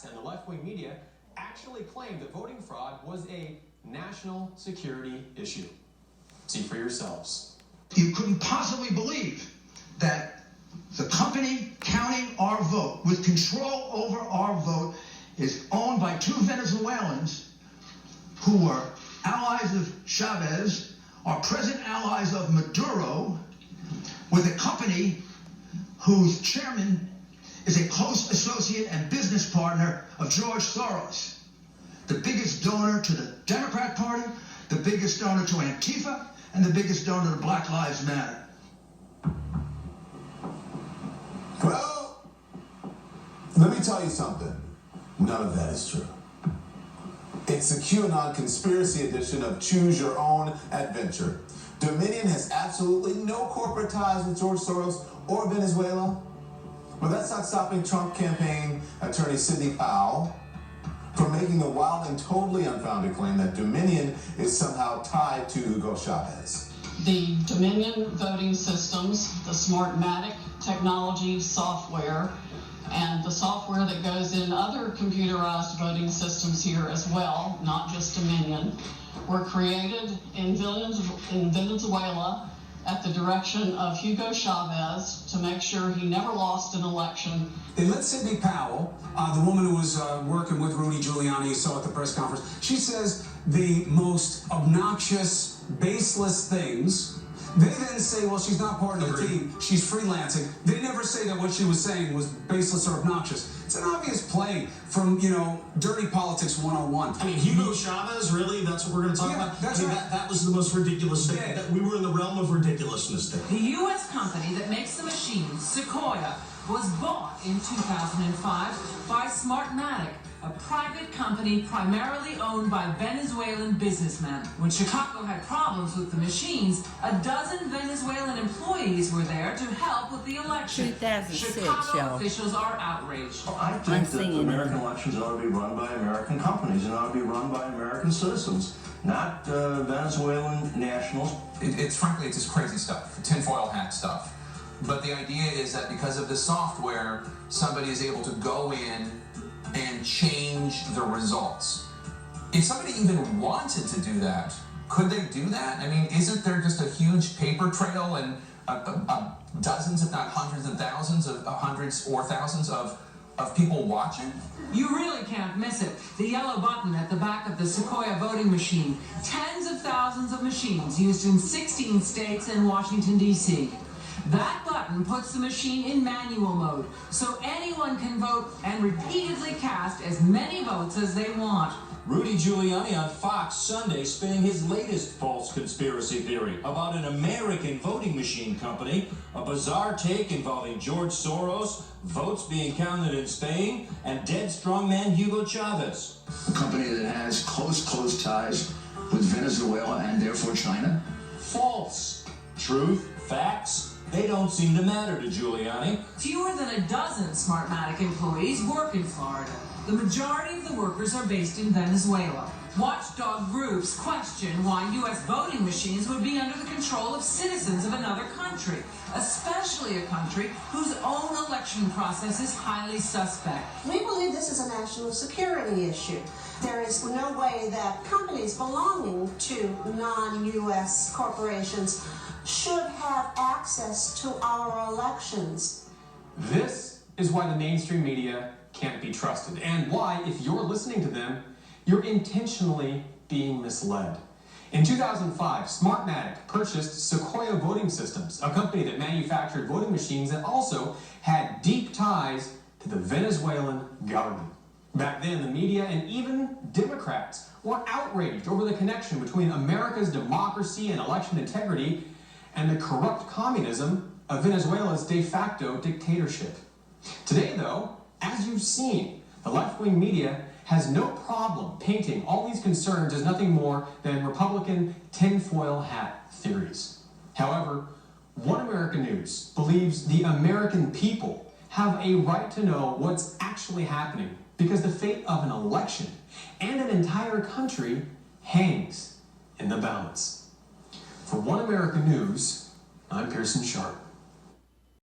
press and the left-wing media actually claimed that voting fraud was a national security issue. See for yourselves. You couldn't possibly believe that the company counting our vote, with control over our vote, is owned by two Venezuelans who were allies of Chavez, are present allies of Maduro, with a company whose chairman is a close associate and business partner of George Soros, the biggest donor to the Democrat Party, the biggest donor to Antifa, and the biggest donor to Black Lives Matter. Well, let me tell you something. None of that is true. It's the QAnon conspiracy edition of Choose Your Own Adventure. Dominion has absolutely no corporate ties with George Soros or Venezuela. But that's not stopping Trump campaign attorney Sidney Powell from making the wild and totally unfounded claim that Dominion is somehow tied to Hugo Chavez. The Dominion voting systems, the Smartmatic technology software, and the software that goes in other computerized voting systems here as well, not just Dominion, were created in Venezuela at the direction of Hugo Chavez to make sure he never lost an election. They let Sidney Powell, the woman who was working with Rudy Giuliani, you saw at the press conference, she says the most obnoxious, baseless things. They then say, well, she's not part of the team, she's freelancing. They never say that what she was saying was baseless or obnoxious. It's an obvious play from, dirty politics 101. I mean, Hugo Chavez, really? That's what we're going to talk about? That's right. That was the most ridiculous thing. We were in the realm of ridiculousness there. The U.S. company that makes the machines, Sequoia, was bought in 2005 by Smartmatic, a private company primarily owned by Venezuelan businessmen. When Chicago had problems with the machines, a dozen Venezuelan employees were there to help with the election. 2006, Chicago officials are outraged. Well, I think that American elections ought to be run by American companies and ought to be run by American citizens, not Venezuelan nationals. It's frankly, it's just crazy stuff, tinfoil hat stuff. But the idea is that because of the software, somebody is able to go in and change the results. If somebody even wanted to do that, could they do that? I mean, isn't there just a huge paper trail and dozens, if not hundreds and thousands of hundreds or thousands of people watching? You really can't miss it. The yellow button at the back of the Sequoia voting machine. Tens of thousands of machines used in 16 states and Washington, D.C. That button puts the machine in manual mode, so anyone can vote and repeatedly cast as many votes as they want. Rudy Giuliani on Fox Sunday spinning his latest false conspiracy theory about an American voting machine company, a bizarre take involving George Soros, votes being counted in Spain, and dead strongman Hugo Chavez. A company that has close ties with Venezuela and therefore China? False. Truth, facts, they don't seem to matter to Giuliani. Fewer than a dozen Smartmatic employees work in Florida. The majority of the workers are based in Venezuela. Watchdog groups question why U.S. voting machines would be under the control of citizens of another country, especially a country whose own election process is highly suspect. We believe this is a national security issue. There is no way that companies belonging to non-U.S. corporations should have access to our elections. This is why the mainstream media can't be trusted, and why, if you're listening to them, you're intentionally being misled. In 2005, Smartmatic purchased Sequoia Voting Systems, a company that manufactured voting machines that also had deep ties to the Venezuelan government. Back then, the media and even Democrats were outraged over the connection between America's democracy and election integrity and the corrupt communism of Venezuela's de facto dictatorship. Today, though, as you've seen, the left-wing media has no problem painting all these concerns as nothing more than Republican tinfoil hat theories. However, One American News believes the American people have a right to know what's actually happening because the fate of an election and an entire country hangs in the balance. For One American News, I'm Pearson Sharp.